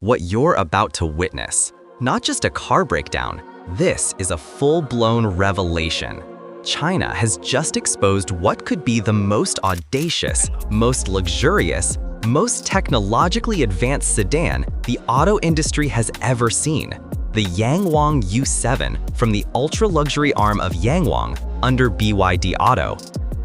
What you're about to witness, not just a car breakdown, this is a full-blown revelation. China has just exposed what could be the most audacious, most luxurious, most technologically advanced sedan the auto industry has ever seen. The Yangwang U7 from the ultra-luxury arm of Yangwang under BYD Auto.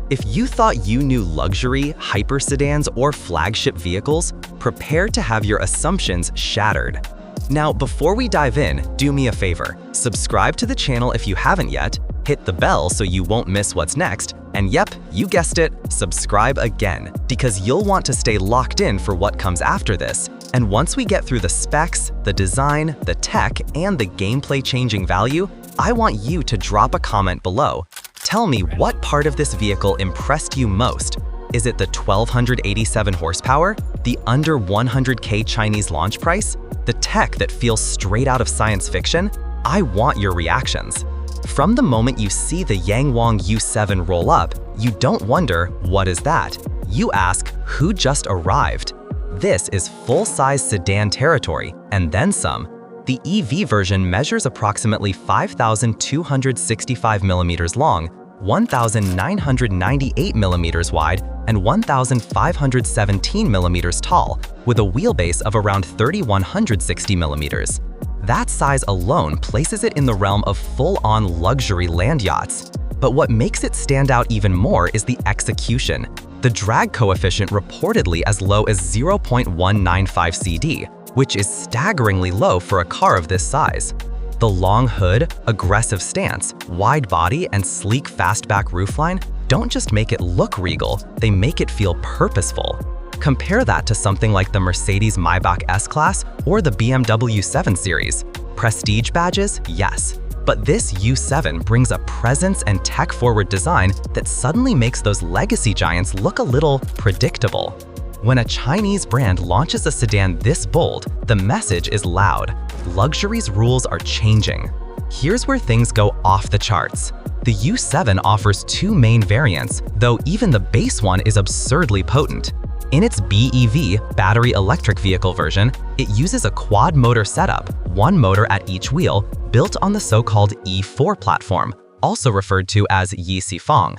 If you thought you knew luxury, hyper sedans, or flagship vehicles, prepare to have your assumptions shattered. Now, before we dive in, do me a favor. Subscribe to the channel if you haven't yet, hit the bell so you won't miss what's next, and yep, you guessed it, subscribe again, because you'll want to stay locked in for what comes after this. And once we get through the specs, the design, the tech, and the gameplay-changing value, I want you to drop a comment below. Tell me what part of this vehicle impressed you most. Is it the 1,287 horsepower, the under 100K Chinese launch price, the tech that feels straight out of science fiction? I want your reactions. From the moment you see the Yangwang U7 roll up, you don't wonder, what is that? You ask, who just arrived? This is full-size sedan territory, and then some. The EV version measures approximately 5,265 millimeters long, 1,998 millimeters wide, and 1,517 millimeters tall, with a wheelbase of around 3,160 millimeters. That size alone places it in the realm of full-on luxury land yachts. But what makes it stand out even more is the execution. The drag coefficient reportedly as low as 0.195 CD, which is staggeringly low for a car of this size. The long hood, aggressive stance, wide body, and sleek fastback roofline don't just make it look regal, they make it feel purposeful. Compare that to something like the Mercedes Maybach S-Class or the BMW 7 Series. Prestige badges? Yes. But this U7 brings a presence and tech-forward design that suddenly makes those legacy giants look a little predictable. When a Chinese brand launches a sedan this bold, the message is loud. Luxury's rules are changing. Here's where things go off the charts. The U7 offers two main variants, though even the base one is absurdly potent. In its BEV, battery electric vehicle version, it uses a quad-motor setup, one motor at each wheel, built on the so-called E4 platform, also referred to as Yisifang.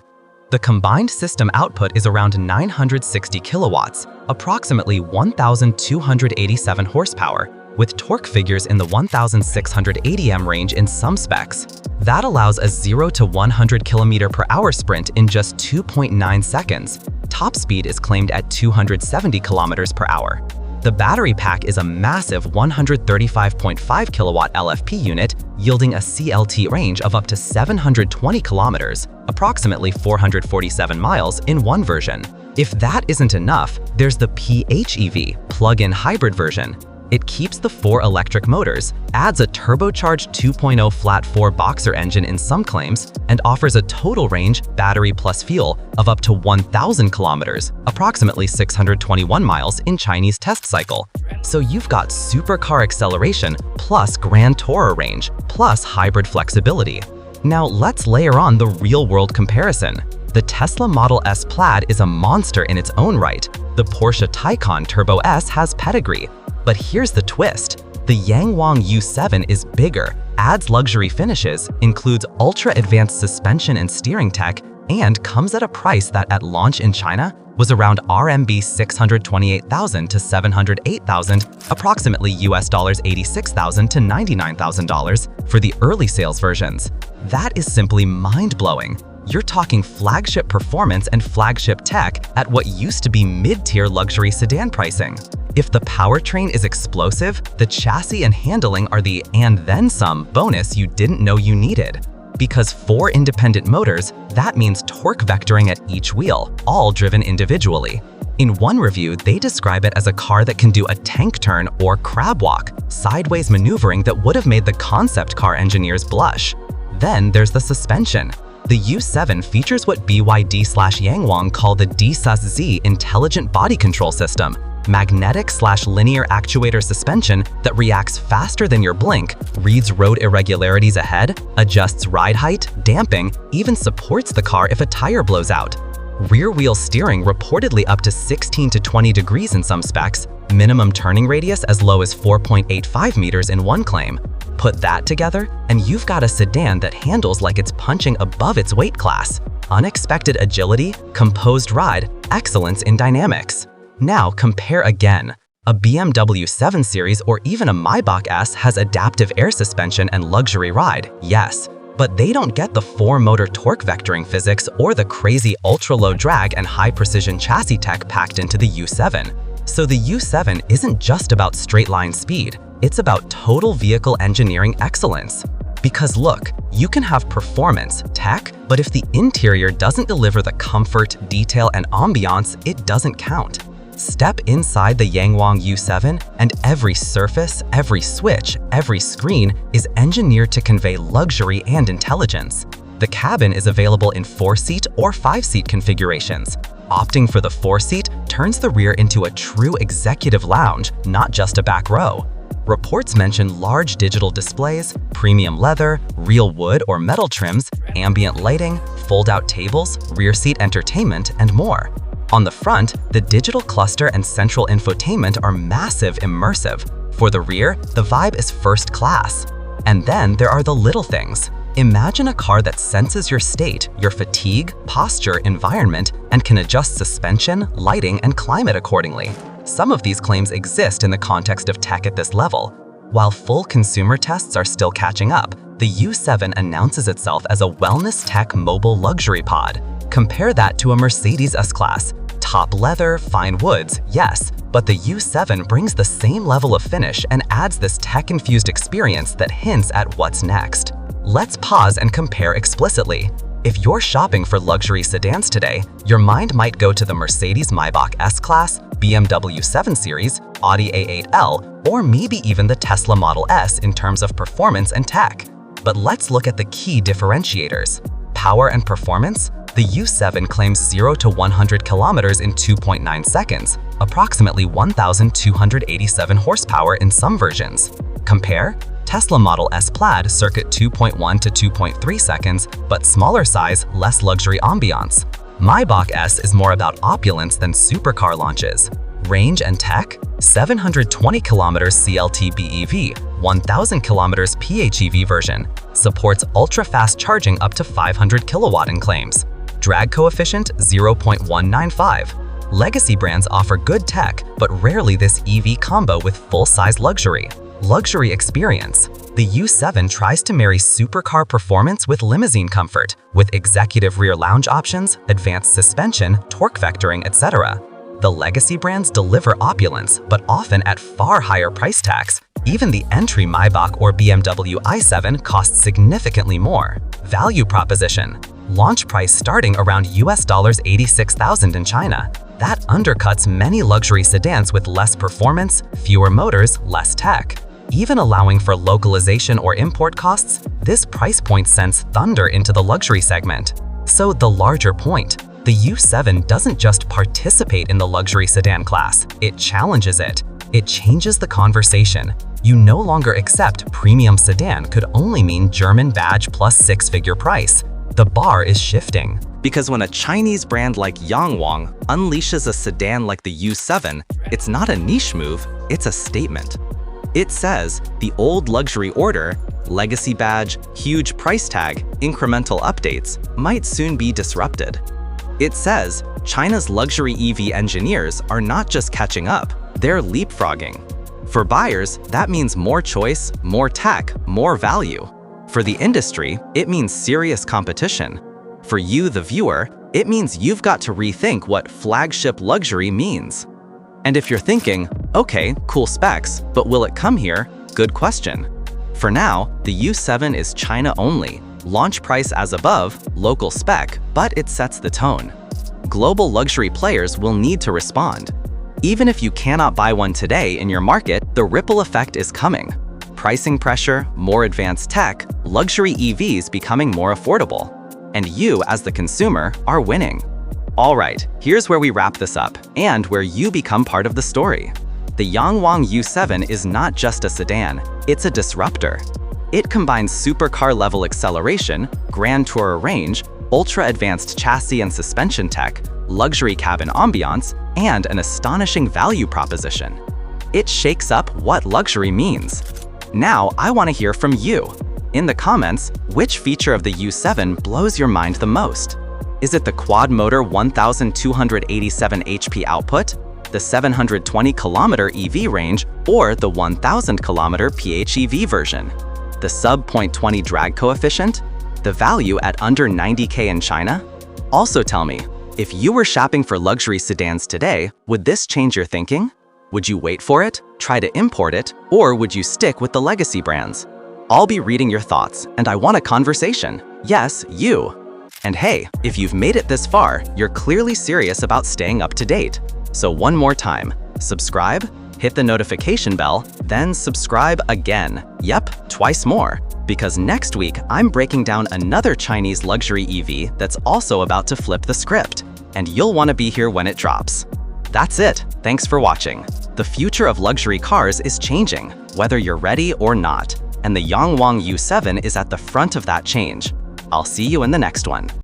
The combined system output is around 960 kilowatts, approximately 1,287 horsepower, with torque figures in the 1,680 m range in some specs. That allows a 0 to 100 km/h sprint in just 2.9 seconds. Top speed is claimed at 270 km/h. The battery pack is a massive 135.5 kilowatt LFP unit, yielding a CLT range of up to 720 kilometers, approximately 447 miles in one version. If that isn't enough, there's the PHEV, plug-in hybrid version. It keeps the 4 electric motors, adds a turbocharged 2.0 flat-4 boxer engine in some claims, and offers a total range, battery plus fuel, of up to 1,000 kilometers, approximately 621 miles in Chinese test cycle. So you've got supercar acceleration plus Grand Tourer range, plus hybrid flexibility. Now let's layer on the real-world comparison. The Tesla Model S Plaid is a monster in its own right. The Porsche Taycan Turbo S has pedigree. But here's the twist. The Yangwang U7 is bigger, adds luxury finishes, includes ultra-advanced suspension and steering tech, and comes at a price that at launch in China was around RMB 628,000 to 708,000, approximately US dollars 86,000 to $99,000 for the early sales versions. That is simply mind-blowing. You're talking flagship performance and flagship tech at what used to be mid-tier luxury sedan pricing. If the powertrain is explosive, the chassis and handling are the and then some bonus you didn't know you needed. Because 4 independent motors, that means torque vectoring at each wheel, all driven individually. In one review, they describe it as a car that can do a tank turn or crab walk, sideways maneuvering that would have made the concept car engineers blush. Then there's the suspension. The U7 features what BYD/Yangwang call the D/Z intelligent body control system, magnetic/linear actuator suspension that reacts faster than your blink, reads road irregularities ahead, adjusts ride height, damping, even supports the car if a tire blows out. Rear-wheel steering reportedly up to 16 to 20 degrees in some specs, minimum turning radius as low as 4.85 meters in one claim. Put that together, and you've got a sedan that handles like it's punching above its weight class. Unexpected agility, composed ride, excellence in dynamics. Now compare again. A BMW 7 Series or even a Maybach S has adaptive air suspension and luxury ride, yes, but they don't get the 4-motor torque vectoring physics or the crazy ultra-low drag and high-precision chassis tech packed into the U7. So the U7 isn't just about straight-line speed, it's about total vehicle engineering excellence. Because look, you can have performance, tech, but if the interior doesn't deliver the comfort, detail, and ambiance, it doesn't count. Step inside the Yangwang U7 and every surface, every switch, every screen is engineered to convey luxury and intelligence. The cabin is available in 4-seat or 5-seat configurations. Opting for the 4-seat turns the rear into a true executive lounge, not just a back row. Reports mention large digital displays, premium leather, real wood or metal trims, ambient lighting, fold-out tables, rear seat entertainment, and more. On the front, the digital cluster and central infotainment are massive immersive. For the rear, the vibe is first class. And then there are the little things. Imagine a car that senses your state, your fatigue, posture, environment, and can adjust suspension, lighting, and climate accordingly. Some of these claims exist in the context of tech at this level. While full consumer tests are still catching up, the U7 announces itself as a wellness tech mobile luxury pod. Compare that to a Mercedes S-Class. Top leather, fine woods, yes, but the U7 brings the same level of finish and adds this tech-infused experience that hints at what's next. Let's pause and compare explicitly. If you're shopping for luxury sedans today, your mind might go to the Mercedes Maybach S-Class, BMW 7 Series, Audi A8L, or maybe even the Tesla Model S in terms of performance and tech. But let's look at the key differentiators. Power and performance. The U7 claims 0 to 100 kilometers in 2.9 seconds, approximately 1,287 horsepower in some versions. Compare Tesla Model S Plaid circuit 2.1 to 2.3 seconds, but smaller size, less luxury ambiance. Maybach S is more about opulence than supercar launches. Range and tech, 720 kilometers CLT BEV, 1,000 kilometers PHEV version, supports ultra-fast charging up to 500 kilowatt in claims. Drag coefficient 0.195. Legacy brands offer good tech, but rarely this EV combo with full-size luxury. Luxury experience. The U7 tries to marry supercar performance with limousine comfort, with executive rear lounge options, advanced suspension, torque vectoring, etc. The legacy brands deliver opulence, but often at far higher price tags. Even the entry Maybach or BMW i7 costs significantly more. Value proposition. Launch price starting around US $86,000 in China. That undercuts many luxury sedans with less performance, fewer motors, less tech. Even allowing for localization or import costs, this price point sends thunder into the luxury segment. So the larger point, the U7 doesn't just participate in the luxury sedan class, it challenges it. It changes the conversation. You no longer accept premium sedan could only mean German badge plus 6-figure price. The bar is shifting. Because when a Chinese brand like Yangwang unleashes a sedan like the U7, it's not a niche move, it's a statement. It says the old luxury order, legacy badge, huge price tag, incremental updates, might soon be disrupted. It says China's luxury EV engineers are not just catching up, they're leapfrogging. For buyers, that means more choice, more tech, more value. For the industry, it means serious competition. For you, the viewer, it means you've got to rethink what flagship luxury means. And if you're thinking, okay, cool specs, but will it come here? Good question. For now, the U7 is China only, launch price as above, local spec, but it sets the tone. Global luxury players will need to respond. Even if you cannot buy one today in your market, the ripple effect is coming. Pricing pressure, more advanced tech, luxury EVs becoming more affordable. And you, as the consumer, are winning. All right, here's where we wrap this up, and where you become part of the story. The Yangwang U7 is not just a sedan, it's a disruptor. It combines supercar-level acceleration, grand tourer range, ultra-advanced chassis and suspension tech, luxury cabin ambiance, and an astonishing value proposition. It shakes up what luxury means. Now, I want to hear from you. In the comments, which feature of the U7 blows your mind the most? Is it the quad-motor 1,287 HP output, the 720-kilometer EV range, or the 1,000-kilometer PHEV version? The sub-0.20 drag coefficient? The value at under 90K in China? Also tell me, if you were shopping for luxury sedans today, would this change your thinking? Would you wait for it, try to import it, or would you stick with the legacy brands? I'll be reading your thoughts, and I want a conversation. Yes, you. And hey, if you've made it this far, you're clearly serious about staying up to date. So one more time, subscribe, hit the notification bell, then subscribe again. Yep, twice more. Because next week, I'm breaking down another Chinese luxury EV that's also about to flip the script, and you'll want to be here when it drops. That's it. Thanks for watching. The future of luxury cars is changing, whether you're ready or not, and the Yangwang U7 is at the front of that change. I'll see you in the next one.